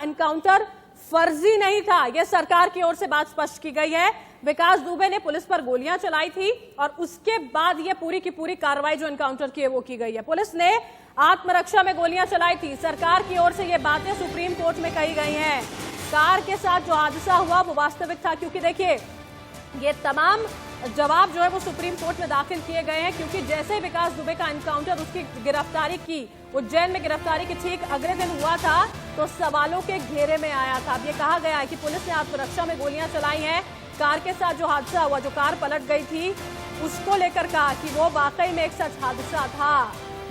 Encounter फर्जी नहीं था, यह सरकार की ओर से बात स्पष्ट की गई है। विकास दुबे ने पुलिस पर गोलियां चलाई थी और उसके बाद यह पूरी की पूरी कार्रवाई जो एनकाउंटर की है वो की गई है। पुलिस ने आत्मरक्षा में गोलियां चलाई थी। सरकार की ओर से ये बातें सुप्रीम कोर्ट में कही गई हैं। कार के साथ जो हादसा हुआ वो वास्तविक था, क्योंकि देखिए ये तमाम जवाब जो है वो सुप्रीम कोर्ट में दाखिल किए गए हैं, क्योंकि जैसे विकास दुबे का एनकाउंटर, उसकी गिरफ्तारी की उज्जैन में गिरफ्तारी की ठीक अगले दिन हुआ था तो सवालों के घेरे में आया था। अब ये कहा गया है कि पुलिस ने आत्मरक्षा में गोलियां चलाई हैं। कार के साथ जो हादसा हुआ, जो कार पलट गई थी, उसको लेकर कहा कि वो वाकई में एक सच हादसा था।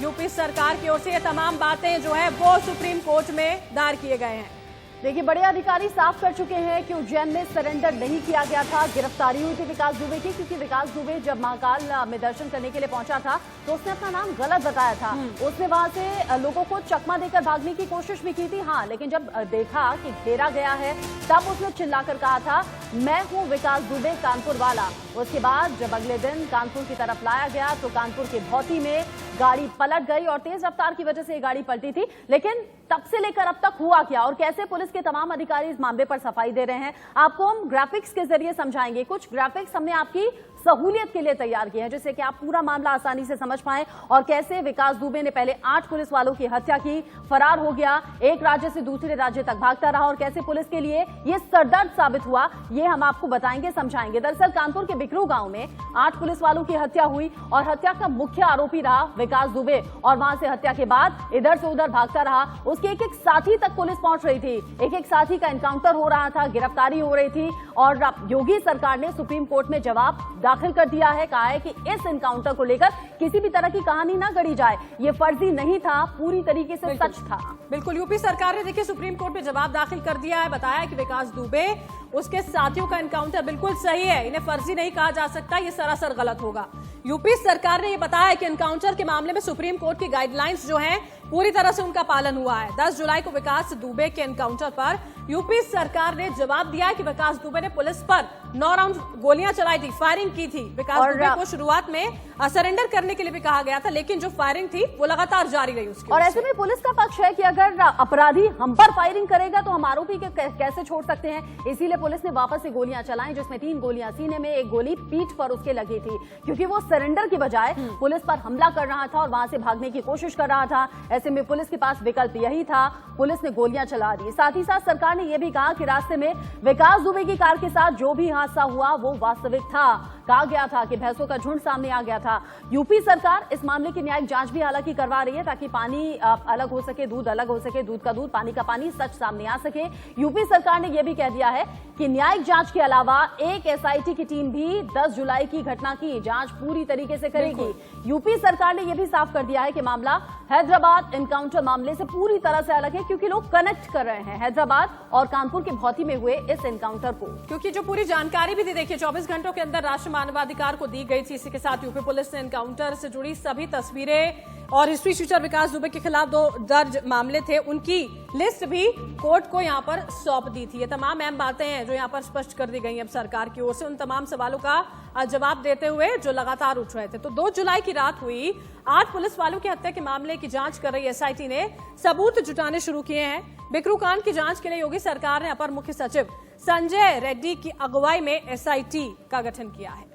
यूपी सरकार की ओर से ये तमाम बातें जो है वो सुप्रीम कोर्ट में दायर किए गए हैं। देखिए, बड़े अधिकारी साफ कर चुके हैं कि उज्जैन में सरेंडर नहीं किया गया था। गिरफ्तारी हुई थी विकास दुबे की, क्योंकि विकास दुबे जब महाकाल में दर्शन करने के लिए पहुंचा था तो उसने अपना नाम गलत बताया था। उसने वहां से लोगों को चकमा देकर भागने की कोशिश भी की थी। हाँ, लेकिन जब देखा कि घेरा गया है तब उसने चिल्लाकर कहा था, मैं हूं विकास दुबे, कानपुर वाला। उसके बाद जब अगले दिन कानपुर की तरफ लाया गया तो कानपुर के भौती में गाड़ी पलट गई और तेज रफ्तार की वजह से ये गाड़ी पलटी थी। लेकिन तब से लेकर अब तक हुआ क्या और कैसे पुलिस के तमाम अधिकारी इस मामले पर सफाई दे रहे हैं, आपको हम ग्राफिक्स के जरिए समझाएंगे। कुछ ग्राफिक्स हमने आपकी सहूलियत के लिए तैयार किए हैं, जिससे कि आप पूरा मामला आसानी से समझ पाएं और कैसे विकास दुबे ने पहले 8 पुलिस वालों की हत्या की, फरार हो गया, एक राज्य से दूसरे राज्य तक भागता रहा और कैसे पुलिस के लिए यह सरदर्द साबित हुआ, ये हम आपको बताएंगे, समझाएंगे। दरअसल कानपुर के बिकरू गांव में 8 पुलिस वालों की हत्या हुई और हत्या का मुख्य आरोपी रहा विकास दुबे और वहां से हत्या के बाद इधर से उधर भागता रहा। उसके एक एक साथी तक पुलिस पहुंच रही थी, एक एक साथी का एनकाउंटर हो रहा था, गिरफ्तारी हो रही थी और योगी सरकार ने सुप्रीम कोर्ट में जवाब दाखिल कर दिया है। कहा है कि इस एनकाउंटर को लेकर किसी भी तरह की कहानी ना गढ़ी जाए, ये फर्जी नहीं था, पूरी तरीके से सच था। बिल्कुल, यूपी सरकार ने देखिए सुप्रीम कोर्ट में जवाब दाखिल कर दिया है। बताया कि विकास दुबे, उसके साथियों का एनकाउंटर बिल्कुल सही है, इन्हें फर्जी नहीं कहा जा सकता, ये सरासर गलत होगा। यूपी सरकार ने ये बताया कि एनकाउंटर के मामले में सुप्रीम कोर्ट की गाइडलाइंस जो हैं पूरी तरह से उनका पालन हुआ है। 10 जुलाई को विकास दुबे के एनकाउंटर पर यूपी सरकार ने जवाब दिया है कि विकास दुबे ने पुलिस पर 9 राउंड गोलियां चलाई थी, फायरिंग की थी। विकास दुबे को शुरुआत में सरेंडर करने के लिए भी कहा गया था, लेकिन जो फायरिंग थी वो लगातार जारी रही उसकी। और ऐसे में पुलिस का पक्ष है कि अगर अपराधी हम पर फायरिंग करेगा तो हम आरोपी के कैसे छोड़ सकते हैं, इसीलिए पुलिस ने वापस से गोलियां चलाई, जिसमें 3 गोलियां सीने में, 1 गोली पीठ पर उसके लगी थी, क्योंकि वो सरेंडर की बजाय पुलिस पर हमला कर रहा था और वहां से भागने की कोशिश कर रहा था। ऐसे में पुलिस के पास विकल्प यही था, पुलिस ने गोलियां चला दी। साथ ही साथ सरकार ने यह भी कहा कि रास्ते में विकास दुबे की कार के साथ जो भी हादसा हुआ वो वास्तविक था। कहा गया था कि भैंसों का झुंड सामने आ गया था। यूपी सरकार इस मामले की न्यायिक जांच भी हालांकि करवा रही है, ताकि पानी अलग हो सके, दूध अलग हो सके, दूध का दूध, पानी का पानी, सच सामने आ सके। यूपी सरकार ने यह भी कह दिया है कि न्यायिक जांच के अलावा एक एसआईटी की टीम भी 10 जुलाई की घटना की जांच पूरी तरीके से करेगी। यूपी सरकार ने यह भी साफ कर दिया है कि मामला हैदराबाद एनकाउंटर मामले से पूरी तरह से अलग है, क्योंकि लोग कनेक्ट कर रहे हैं हैदराबाद और कानपुर के भौती में हुए इस एनकाउंटर को। क्योंकि जो पूरी जानकारी भी थी, देखिए 24 घंटों के अंदर राष्ट्रीय मानवाधिकार को दी गई थी। इसी के साथ यूपी पुलिस ने एनकाउंटर से जुड़ी सभी तस्वीरें और हिस्ट्री शीटर विकास दुबे के खिलाफ 2 दर्ज मामले थे, उनकी लिस्ट भी कोर्ट को यहां पर सौंप दी थी। ये तमाम अहम बातें हैं जो यहां पर स्पष्ट कर दी गई हैं अब सरकार की ओर से, उन तमाम सवालों का जवाब देते हुए जो लगातार उठ रहे थे। तो 2 जुलाई की रात हुई 8 पुलिस वालों की हत्या के मामले की जांच कर रही एसआईटी ने सबूत जुटाने शुरू किए हैं। बिकरू कांड की जांच के लिए योगी सरकार ने अपर मुख्य सचिव संजय रेड्डी की अगुवाई में एसआईटी का गठन किया है।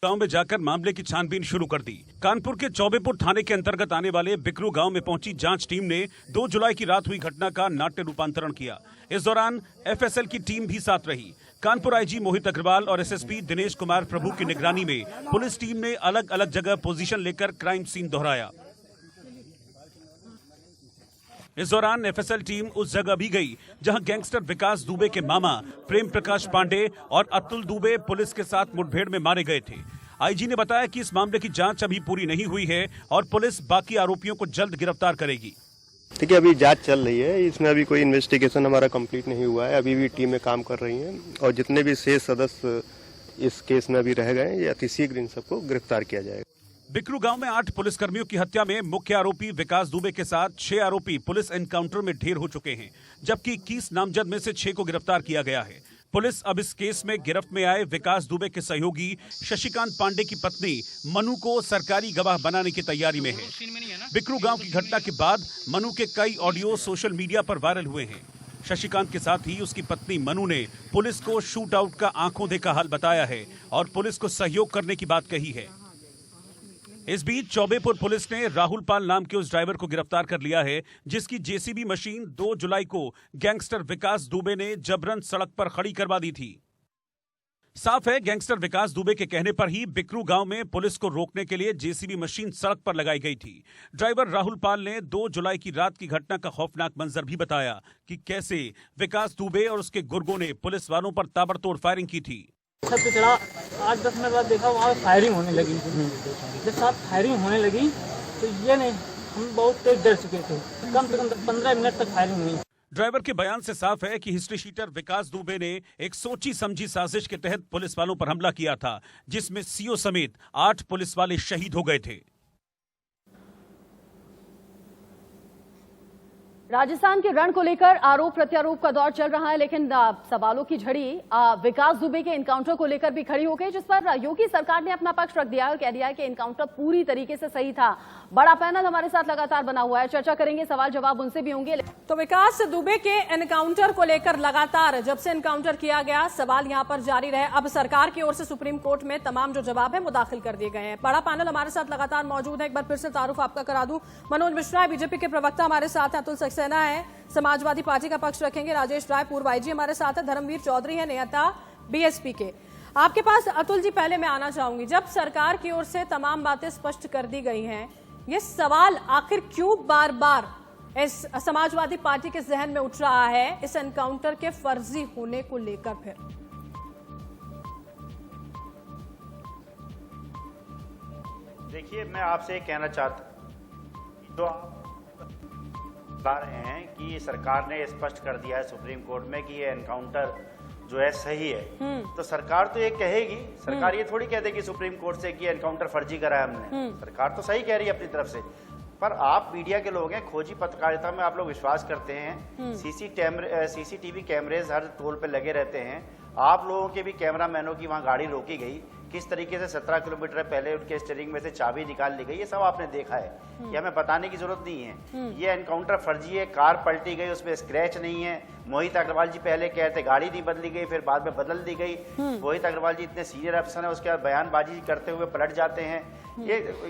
गांव में जाकर मामले की छानबीन शुरू कर दी। कानपुर के चौबेपुर थाने के अंतर्गत आने वाले बिकरू गांव में पहुंची जांच टीम ने 2 जुलाई की रात हुई घटना का नाट्य रूपांतरण किया। इस दौरान एफएसएल की टीम भी साथ रही। कानपुर आईजी मोहित अग्रवाल और एसएसपी दिनेश कुमार प्रभु की निगरानी में पुलिस टीम ने अलग अलग जगह पोजीशन लेकर क्राइम सीन दोहराया। इस दौरान एफएसएल टीम उस जगह भी गई जहां गैंगस्टर विकास दुबे के मामा प्रेम प्रकाश पांडे और अतुल दुबे पुलिस के साथ मुठभेड़ में मारे गए थे। आईजी ने बताया कि इस मामले की जांच अभी पूरी नहीं हुई है और पुलिस बाकी आरोपियों को जल्द गिरफ्तार करेगी। ठीक है, अभी जांच चल रही है, इसमें अभी कोई इन्वेस्टिगेशन हमारा कंप्लीट नहीं हुआ है, अभी भी टीमें काम कर रही हैं और जितने भी शेष सदस्य इस केस में अभी रह गए हैं अति शीघ्र इन सबको गिरफ्तार किया जाएगा। बिकरू गांव में 8 पुलिसकर्मियों की हत्या में मुख्य आरोपी विकास दुबे के साथ 6 आरोपी पुलिस एनकाउंटर में ढेर हो चुके हैं, जबकि 21 नामजद में से 6 को गिरफ्तार किया गया है। पुलिस अब इस केस में गिरफ्त में आए विकास दुबे के सहयोगी शशिकांत पांडे की पत्नी मनु को सरकारी गवाह बनाने की तैयारी में है। बिकरू गांव की घटना के बाद मनु के कई ऑडियो सोशल मीडिया पर वायरल हुए हैं। शशिकांत के साथ ही उसकी पत्नी मनु ने पुलिस को शूट आउट का आंखों देखा हाल बताया है और पुलिस को सहयोग करने की बात कही है। इस बीच चौबेपुर पुलिस ने राहुल पाल नाम के उस ड्राइवर को गिरफ्तार कर लिया है जिसकी जेसीबी मशीन 2 जुलाई को गैंगस्टर विकास दुबे ने जबरन सड़क पर खड़ी करवा दी थी। साफ है, गैंगस्टर विकास दुबे के कहने पर ही बिकरू गांव में पुलिस को रोकने के लिए जेसीबी मशीन सड़क पर लगाई गई थी। ड्राइवर राहुल पाल ने 2 जुलाई की रात की घटना का खौफनाक मंजर भी बताया कि कैसे विकास दुबे और उसके गुर्गों ने पुलिस वालों पर ताबड़तोड़ फायरिंग की थी। छत पे चढ़ा, 8-10 मिनट बाद देखा वहाँ फायरिंग होने लगी। जब साथ फायरिंग होने लगी तो ये नहीं, हम बहुत तेज डर चुके थे। कम से कम 15 मिनट तक फायरिंग हुई। ड्राइवर के बयान से साफ है कि हिस्ट्री शीटर विकास दुबे ने एक सोची समझी साजिश के तहत पुलिस वालों पर हमला किया था, जिसमें सीओ समेत 8 पुलिस वाले शहीद हो गए थे। राजस्थान के रण को लेकर आरोप प्रत्यारोप का दौर चल रहा है, लेकिन सवालों की झड़ी विकास दुबे के एनकाउंटर को लेकर भी खड़ी हो गई, जिस पर योगी सरकार ने अपना पक्ष रख दिया है और कह दिया है कि एनकाउंटर पूरी तरीके से सही था। बड़ा पैनल हमारे साथ लगातार बना हुआ है, चर्चा करेंगे, सवाल जवाब उनसे भी होंगे। तो विकास दुबे के एनकाउंटर को लेकर लगातार जब से एनकाउंटर किया गया सवाल यहां पर जारी रहे। अब सरकार की ओर से सुप्रीम कोर्ट में तमाम जो जवाब है वो दाखिल कर दिए गए हैं। बड़ा पैनल हमारे साथ लगातार मौजूद है। एक बार फिर से तारुफ आपका करा दूं। मनोज मिश्रा बीजेपी के प्रवक्ता हमारे साथ हैं, अतुल सक्सेना है समाजवादी पार्टी का पक्ष रखेंगे, राजेश राय पूर्व आईजी हमारे साथ है, धर्मवीर चौधरी है नेता बीएसपी के। आपके पास अतुल जी पहले मैं आना चाहूंगी, जब सरकार की ओर से तमाम बातें स्पष्ट कर दी गई हैं, ये सवाल आखिर क्यों बार बार इस समाजवादी पार्टी के जहन में उठ रहा है इस एनकाउंटर के फर्जी होने को लेकर? फिर देखिए, मैं आपसे कहना चाहता जो आप बता रहे हैं कि सरकार ने स्पष्ट कर दिया है सुप्रीम कोर्ट में कि ये एनकाउंटर जो है सही है, तो सरकार तो ये कहेगी, सरकार ये थोड़ी कह देगी सुप्रीम कोर्ट से कि एनकाउंटर फर्जी करा है हमने। सरकार तो सही कह रही है अपनी तरफ से, पर आप मीडिया के लोग हैं, खोजी पत्रकारिता में आप लोग विश्वास करते हैं, सीसीटीवी कैमरेज हर टोल पे लगे रहते हैं। आप लोगों के भी कैमरामैनों की वहां गाड़ी रोकी गई, किस तरीके से 17 किलोमीटर पहले उनके स्टीयरिंग में से चाबी निकाल ली गई, ये सब आपने देखा है, ये हमें बताने की जरूरत नहीं है। ये एनकाउंटर फर्जी है, कार पलटी गई, उसमें स्क्रैच नहीं है। मोहित अग्रवाल जी पहले कहते गाड़ी नहीं बदली गई, फिर बाद में बदल दी गई। मोहित अग्रवाल जी इतने सीनियर अफसर हैं, उसके बाद बयानबाजी करते हुए पलट जाते हैं।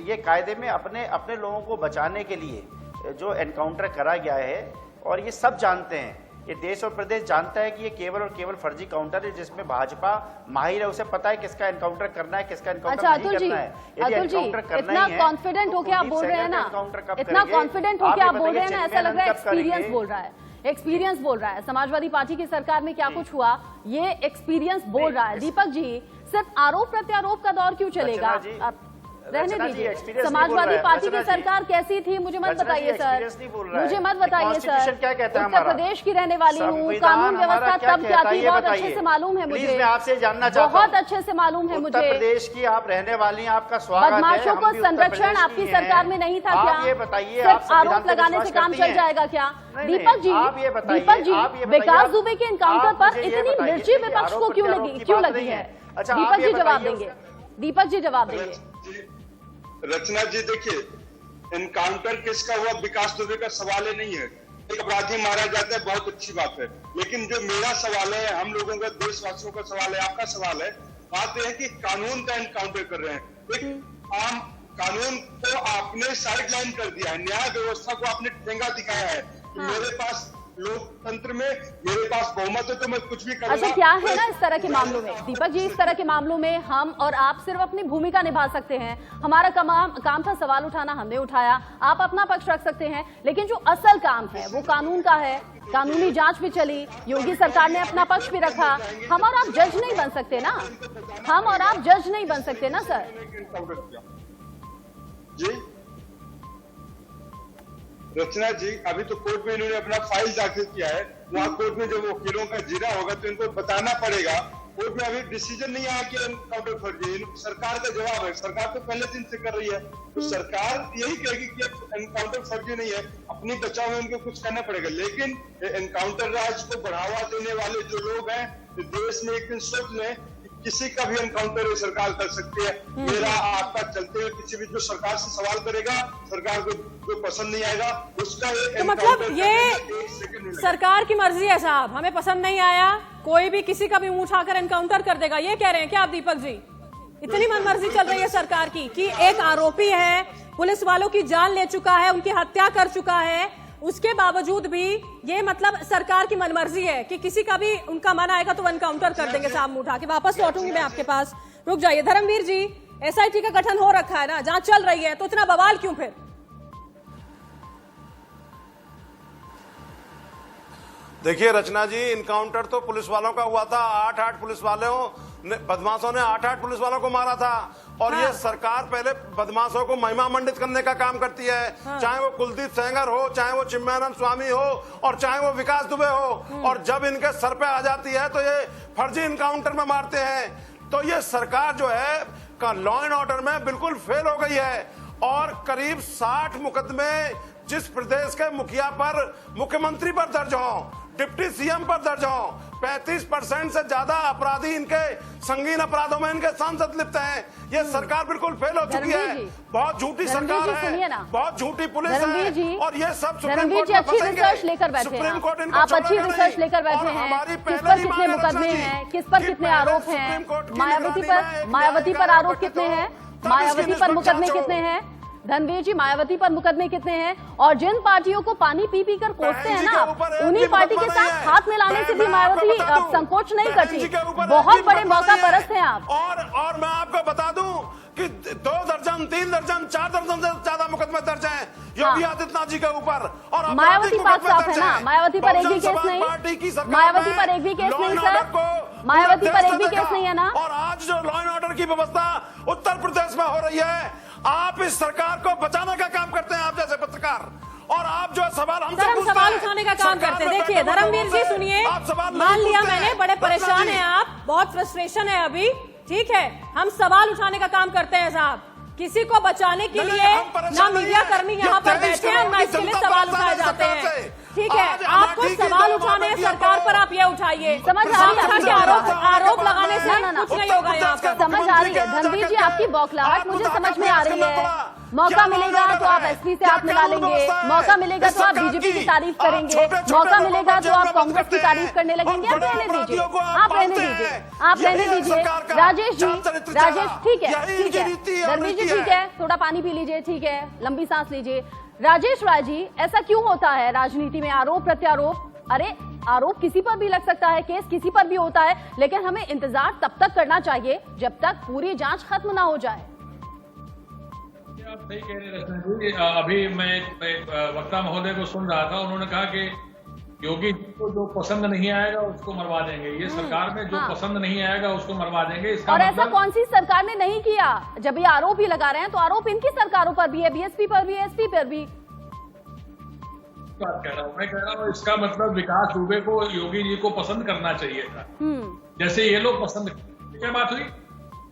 ये कायदे में अपने लोगों को बचाने के लिए जो एनकाउंटर करा गया है, और ये सब जानते हैं, ये देश और प्रदेश जानता है कि ये केवल और केवल फर्जी काउंटर है, जिसमें भाजपा माहिर है, उसे पता है किसका एनकाउंटर करना है, किसका एनकाउंटर नहीं करना है। यदि एनकाउंटर करना इतना ही है, कॉन्फिडेंट होके आप बोल रहे हैं ना, इतना कॉन्फिडेंट होके आप बोल रहे हैं ना, ऐसा लग रहा है एक्सपीरियंस बोल रहा है, एक्सपीरियंस बोल रहा है। समाजवादी पार्टी की सरकार में क्या कुछ हुआ, ये एक्सपीरियंस बोल रहा है। दीपक जी, सिर्फ आरोप प्रत्यारोप का दौर क्यों चलेगा? रहने दीजिए। समाजवादी पार्टी की सरकार कैसी थी मुझे मत बताइए सर, मुझे मत बताइए सर। उत्तर प्रदेश की रहने वाली हूँ, कानून व्यवस्था तब क्या थी बहुत अच्छे से मालूम है मुझे, आपसे जानना चाहता हूं, बहुत अच्छे से मालूम है मुझे। उत्तर प्रदेश की आप रहने वाली हैं, आपका स्वागत है। बदमाशों को संरक्षण आपकी सरकार में नहीं था क्या? ये बताइए, सिर्फ आरोप लगाने से काम चल जाएगा क्या? दीपक जी, विकास दुबे के एनकाउंटर पर इतनी मिर्ची विपक्ष को क्यों लगी है? दीपक जी जवाब देंगे, दीपक जी जवाब देंगे। रचना जी, देखिए, एनकाउंटर किसका हुआ विकास दुबे का सवाल ही नहीं है। एक अपराधी मारा जाता है, बहुत अच्छी बात है, लेकिन जो मेरा सवाल है, हम लोगों का, देशवासियों का सवाल है, आपका सवाल है, बात यह है कि कानून का एनकाउंटर कर रहे हैं। एक आम कानून को आपने साइडलाइन कर दिया है, न्याय व्यवस्था को आपने ठेंगा दिखाया है। मेरे पास लोकतंत्र में मेरे पास बहुमत है तो मैं कुछ भी करूंगा। अच्छा, क्या है ना इस तरह के मामलों में दीपक जी, इस तरह के मामलों में हम और आप सिर्फ अपनी भूमिका निभा सकते हैं। हमारा काम था सवाल उठाना, हमने उठाया, आप अपना पक्ष रख सकते हैं, लेकिन जो असल काम है वो कानून का है। कानूनी जांच भी चली, योगी सरकार ने अपना पक्ष भी रखा। हम और आप जज नहीं बन सकते ना, हम और आप जज नहीं बन सकते ना सर। जी रचना जी, अभी तो कोर्ट में इन्होंने अपना फाइल दाखिल किया है, वहाँ कोर्ट में जब वकीलों का जिरा होगा तो इनको बताना पड़ेगा। कोर्ट में अभी डिसीजन नहीं आया कि एनकाउंटर फर्जी है, सरकार का जवाब है, सरकार तो पहले दिन से कर रही है, तो सरकार यही कहेगी कि एनकाउंटर फर्जी नहीं है, अपनी बचाव में उनको कुछ करना पड़ेगा। लेकिन एनकाउंटर राज को बढ़ावा देने वाले जो लोग हैं देश में एक दिन सोच लें कि किसी का भी एनकाउंटर ये सरकार कर सकती है। मेरा आपका चलते हुए किसी भी जो सरकार से सवाल करेगा, सरकार को जो पसंद नहीं आएगा उसका तो मतलब ये सरकार की मर्जी है साहब, हमें पसंद नहीं आया कोई भी किसी का भी मुंह उठाकर एनकाउंटर कर देगा, ये कह रहे हैं क्या आप दीपक जी? इतनी मनमर्जी चल रही है सरकार की कि एक आरोपी है, पुलिस वालों की जान ले चुका है, उनकी हत्या कर चुका है, उसके बावजूद भी ये मतलब सरकार की मनमर्जी है कि किसी का भी उनका मन आएगा तो एनकाउंटर कर देंगे साहब मुंह उठा के। वापस लौटूंगी मैं आपके पास, रुक जाइए धर्मवीर जी। एसआईटी का गठन हो रखा है ना, जांच चल रही है, तो इतना बवाल क्यों फिर? देखिए रचना जी, इनकाउंटर तो पुलिस वालों का हुआ था, 8 पुलिस वालों ने, बदमाशों ने 8 पुलिस वालों को मारा था। और ये सरकार पहले बदमाशों को महिमा मंडित करने का काम करती है, चाहे वो कुलदीप सेंगर हो, चाहे वो चिन्मयानंद स्वामी हो, और चाहे वो विकास दुबे हो। और जब इनके सर पे आ जाती है तो ये फर्जी इनकाउंटर में मारते हैं। तो ये सरकार जो है का लॉ एंड ऑर्डर में बिल्कुल फेल हो गई है। और करीब 60 मुकदमे जिस प्रदेश के मुखिया पर, मुख्यमंत्री पर दर्ज हो, डिप्टी सीएम पर दर्ज हो, 35% से ज्यादा अपराधी इनके संगीन अपराधों में इनके सांसद लिप्त हैं। ये सरकार बिल्कुल फेल हो चुकी है, बहुत झूठी सरकार है, बहुत झूठी पुलिस है। और ये सब सुप्रीम कोर्ट में अच्छी रिसर्च लेकर बैठे हैं आप, अच्छी रिसर्च लेकर बैठे हैं, किस पर कितने मुकदमे हैं, किस पर कितने आरोप हैं, मायावती पर आरोप कितने हैं, मायावती पर मुकदमे कितने हैं, धनवीर जी मायावती पर मुकदमे कितने हैं? और जिन पार्टियों को पानी पी पी कर कोसते हैं ना, उन्हीं पार्टी के साथ हाथ मिलाने से भी मायावती संकोच नहीं करती। बहुत बड़े मौका परस्त हैं आप। और मैं आपको बता दूं कि 2 दर्जन, 3 दर्जन, 4 दर्जन से ज्यादा मुकदमे दर्ज हैं योगी आदित्यनाथ जी के ऊपर। और मायावती पाक साफ है ना, मायावती पर एक भी केस नहीं, मायावती पर एक भी केस नहीं सर, मायावती पर एक भी केस नहीं है ना। और आज जो लॉ एंड ऑर्डर की व्यवस्था उत्तर प्रदेश में हो रही है, आप इस सरकार को बचाने का काम करते हैं, आप जैसे पत्रकार, और आप जो सवाल हमसे पूछते हैं, सवाल उठाने का काम करते हैं। देखिए धर्मवीर जी सुनिए, मान लिया मैंने, बड़े परेशान हैं आप, बहुत फ्रस्ट्रेशन है अभी, ठीक है, हम सवाल उठाने का काम करते हैं साहब। किसी को बचाने के लिए ना मीडिया कर्मी यहाँ पर बैठे हैं, ना इसके लिए सवाल उठाए जाते हैं, ठीक है। आपको सवाल उठाने हैं सरकार पर, आप ये उठाइए। समझ आ रही है, आरोप लगाने से कुछ नहीं होगा यहाँ पर। समझ आ रही है धनवीर जी आपकी बौखलाहट मुझे समझ में आ रही है। मौका मिलेगा तो आप एसपी से हाथ मिला लेंगे, मौका मिलेगा तो आप बीजेपी की तारीफ करेंगे, मौका मिलेगा तो आप कांग्रेस की तारीफ करने लगेंगे। आप रहने दीजिए, आप रहने दीजिए, आप रहने दीजिए। राजेश जी, राजेश ठीक है, ठीक है, धर्मेश जी ठीक है, थोड़ा पानी पी लीजिए, ठीक है, लंबी सांस लीजिए। राजेश राय जी, ऐसा क्यों होता है राजनीति में आरोप प्रत्यारोप? अरे आरोप किसी पर भी लग सकता है, केस किसी पर भी होता है, लेकिन हमें इंतजार तब तक करना चाहिए जब तक पूरी जांच खत्म ना हो जाए। आप सही कह रहे रचना जी। अभी मैं वक्ता महोदय को सुन रहा था, उन्होंने कहा कि योगी को जो पसंद नहीं आएगा उसको मरवा देंगे, ये सरकार में जो पसंद नहीं आएगा उसको मरवा देंगे। इसका और मतलब ऐसा कौन सी सरकार ने नहीं किया? जब ये आरोप ही लगा रहे हैं तो आरोप इनकी सरकारों पर भी है, बीएसपी पर भी, एसपी पर भी। बात कह रहा हूँ, मैं कह रहा हूँ इसका मतलब विकास दुबे को योगी जी को पसंद करना चाहिए था, जैसे ये लोग पसंद। क्या बात हुई?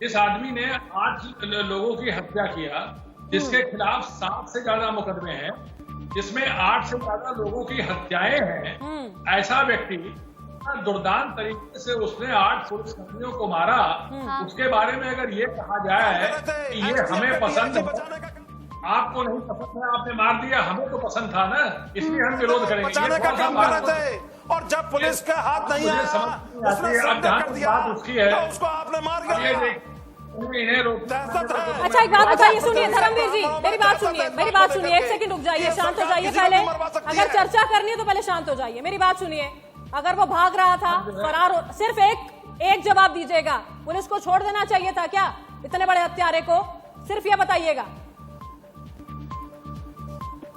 इस आदमी ने 8 लोगों की हत्या किया, जिसके खिलाफ 7 से ज्यादा मुकदमे हैं, जिसमें 8 से ज्यादा लोगों की हत्याएं हैं। ऐसा व्यक्ति दुर्दांत तरीके से उसने 8 पुलिसकर्मियों को मारा, उसके बारे में अगर ये कहा जाए कि ये हमें पसंद, आपको नहीं पसंद है, आपने मार दिया, हमें तो पसंद था ना, इसलिए हम विरोध करेंगे। बचाने का काम कर रहे थे, और जब पुलिस का हाथ नहीं आया, उसने सरेंडर कर दिया, तो उसको आपने मार दिया। अच्छा एक बात बताइए, सुनिए धर्मवीर जी, मेरी बात सुनिए, मेरी बात सुनिए, एक सेकंड रुक जाइए, शांत हो जाइए पहले। अगर चर्चा करनी है तो पहले शांत हो जाइए, मेरी बात सुनिए। अगर वो भाग रहा था, फरार हो, सिर्फ एक जवाब दीजिएगा, पुलिस को छोड़ देना चाहिए था क्या इतने बड़े हत्यारे को? सिर्फ ये बताइएगा।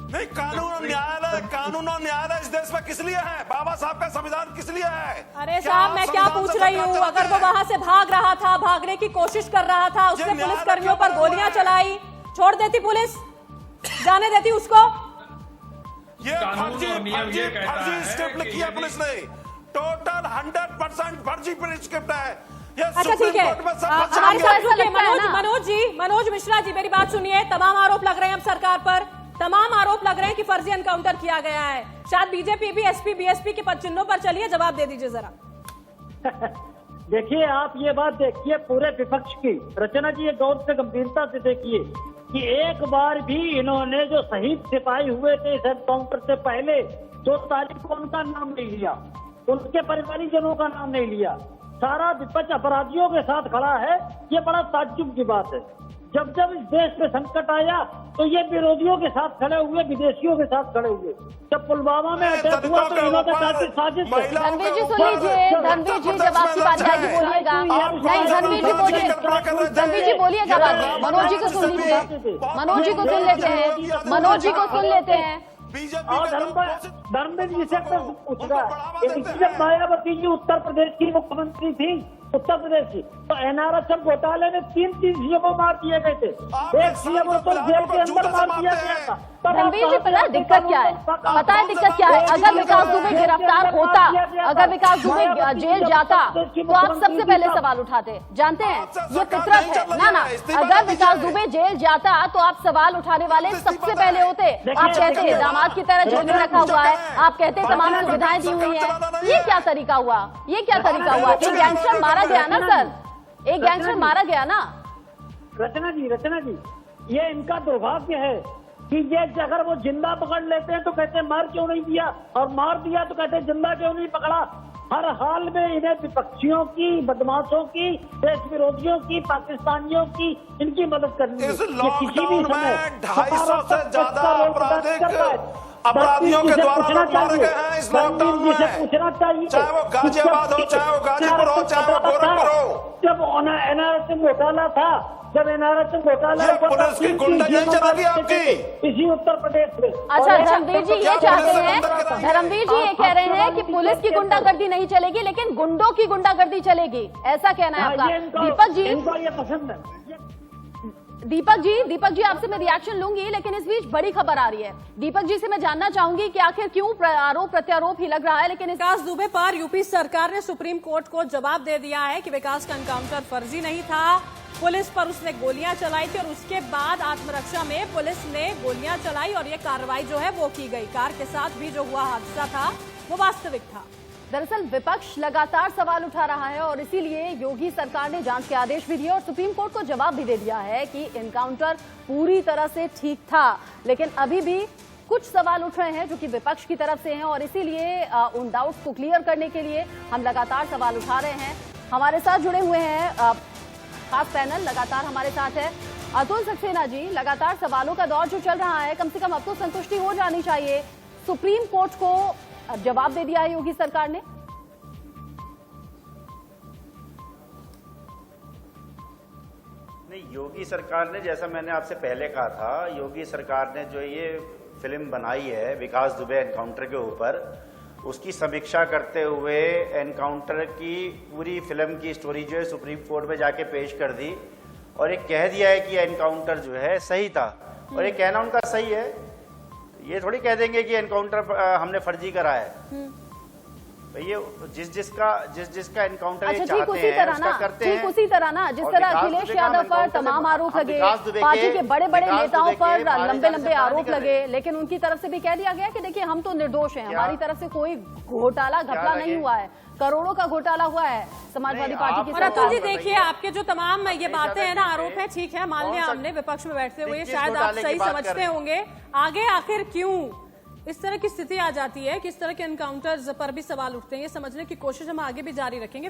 नहीं, कानून और न्यायालय इस देश में किस लिए है? बाबा साहब का संविधान किस लिए है? अरे साहब मैं क्या पूछ रही हूँ, अगर वो वहां से भाग रहा था, भागने की कोशिश कर रहा था, उसने पुलिसकर्मियों पर गोलियां चलाई, छोड़ देती पुलिस, जाने देती उसको? ये फर्जी स्क्रिप्ट लिखी है पुलिस ने, टोटल 100% फर्जी स्क्रिप्ट है। अच्छा ठीक है, हमारे साथ मनोज मिश्रा जी, मेरी बात सुनिए। तमाम आरोप लग रहे हैं अब सरकार पर, तमाम आरोप लग रहे हैं कि फर्जी एनकाउंटर किया गया है। शायद बीजेपी भी एसपी बीएसपी के पद चिन्हों पर चलिए, जवाब दे दीजिए जरा। देखिए, आप ये बात देखिए पूरे विपक्ष की। रचना जी, ये गौर से गंभीरता से देखिए कि एक बार भी इन्होंने जो शहीद सिपाही हुए थे इस एनकाउंटर से पहले 2 तारीख को उनका नाम नहीं लिया, उनके परिवारजनों का नाम नहीं लिया। सारा विपक्ष अपराधियों के साथ खड़ा है। ये बड़ा ताज्जुब की बात है। जब जब इस देश में संकट आया तो ये विरोधियों के साथ खड़े हुए, विदेशियों के साथ खड़े हुए। जब पुलवामा में अटैक हुआ तो इन्होंने कहा कि साजिश है। धनवीर जी सुन लीजिए, धनवीर जी जब आपकी बात आएगी बोलिएगा। नहीं, धनवीर जी बोलिए, धनवीर जी बोलिएगा बाद में। मनोज जी को सुन लीजिए, मनोज जी को सुन लेते हैं, मनोज जी को सुन लेते हैं। और धर्मेंद्र जी से पूछ रहा है, जब मायावती जी उत्तर प्रदेश की मुख्यमंत्री थी, उत्तर प्रदेश की, तो एनआरएचएम घोटाले में 3 सीएम को मार दिए गए थे। एक सीएम को जेल के अंदर मार दिया गया था। रणवीर जी, पता है दिक्कत क्या है? पता है दिक्कत क्या है? अगर विकास दुबे गिरफ्तार होता, अगर विकास दुबे जेल जाता तो आप सबसे पहले सवाल उठाते। जानते हैं ये फितरत है ना। अगर विकास दुबे जेल जाता तो आप सवाल उठाने वाले सबसे पहले होते। आप कहते दामाद की तरह जेल में रखा हुआ है, आप कहते तमाम सुविधाएं दी हुई है। ये क्या तरीका हुआ? ये क्या तरीका हुआ? एक गैंगस्टर मारा गया ना सर, एक गैंगस्टर मारा गया ना। रचना जी, ये इनका दुर्भाग्य है कि ये अगर वो जिंदा पकड़ लेते हैं तो कहते हैं मार क्यों नहीं दिया, और मार दिया तो कहते हैं जिंदा क्यों नहीं पकड़ा। हर हाल में इन्हें विपक्षियों की, बदमाशों की, देश विरोधियों की, पाकिस्तानियों की इनकी मदद करनी है। इस लॉकडाउन में 250 से ज्यादा अपराधियों के द्वारा लोग मारे गए हैं इस लॉकडाउन में। चाहे वो गाजियाबाद हो, चाहे वो गाजीपुर हो, चाहे वो गोरखपुर हो। जब एनआरएचएम घोटाला था, जब एनआरएचएम घोटाला पुलिस की गुंडागर्दी चलेगी आपकी इसी उत्तर प्रदेश में। अच्छा, धर्मवीर जी ये चाहते हैं, धर्मवीर जी ये कह रहे हैं कि पुलिस की गुंडागर्दी नहीं चलेगी लेकिन गुंडों की गुंडागर्दी चलेगी, ऐसा कहना है आपका। दीपक जी, इनको ये पसंद है। दीपक जी आपसे मैं रिएक्शन लूंगी, लेकिन इस बीच बड़ी खबर आ रही है। दीपक जी से मैं जानना चाहूंगी कि आखिर क्यों आरोप प्रत्यारोप ही लग रहा है, लेकिन विकास दुबे पर यूपी सरकार ने सुप्रीम कोर्ट को जवाब दे दिया है कि विकास का एनकाउंटर फर्जी नहीं था। पुलिस पर उसने गोलियां चलाई थी और उसके बाद आत्मरक्षा में पुलिस ने गोलियां चलाई और ये कार्रवाई जो है वो की गई। कार के साथ भी जो हुआ हादसा था वो वास्तविक था। दरअसल विपक्ष लगातार सवाल उठा रहा है और इसीलिए योगी सरकार ने जांच के आदेश भी दिए और सुप्रीम कोर्ट को जवाब भी दे दिया है कि एनकाउंटर पूरी तरह से ठीक था। लेकिन अभी भी कुछ सवाल उठ रहे हैं जो कि विपक्ष की तरफ से हैं और इसीलिए उन डाउट्स को क्लियर करने के लिए हम लगातार सवाल उठा रहे हैं। हमारे साथ जुड़े हुए हैं खास पैनल, लगातार हमारे साथ है अतुल सक्सेना जी। लगातार सवालों का दौर जो चल रहा है, कम से कम अब तो संतुष्टि हो जानी चाहिए। सुप्रीम कोर्ट को जवाब दे दिया है योगी सरकार ने। नहीं, योगी सरकार ने, जैसा मैंने आपसे पहले कहा था, योगी सरकार ने जो ये फिल्म बनाई है विकास दुबे एनकाउंटर के ऊपर, उसकी समीक्षा करते हुए एनकाउंटर की पूरी फिल्म की स्टोरी जो है सुप्रीम कोर्ट में जाके पेश कर दी और ये कह दिया है कि एनकाउंटर जो है सही था। और ये कहना उनका सही है, ये थोड़ी कह देंगे कि एनकाउंटर हमने फर्जी करा है। ये जिसका एनकाउंटर अच्छा, चाहते हैं उसका करते हैं। उसी तरह ना जिस तरह अखिलेश यादव पर तमाम आरोप लगे, पार्टी के बड़े बड़े नेताओं पर लंबे आरोप लगे, लेकिन उनकी तरफ से भी कह दिया गया कि देखिए हम तो निर्दोष हैं, हमारी तरफ से कोई घोटाला घपला नहीं हुआ है, करोड़ों का घोटाला हुआ है समाजवादी पार्टी की। और अतुल जी देखिए, आपके जो तमाम ये बातें हैं ना, आरोप है, ठीक है, मान लिया हमने, विपक्ष में बैठते हुए शायद आप सही समझते होंगे। आगे आखिर क्यों इस तरह की स्थिति आ जाती है, किस तरह के एनकाउंटर्स पर भी सवाल उठते हैं, ये समझने की कोशिश हम आगे भी जारी रखेंगे।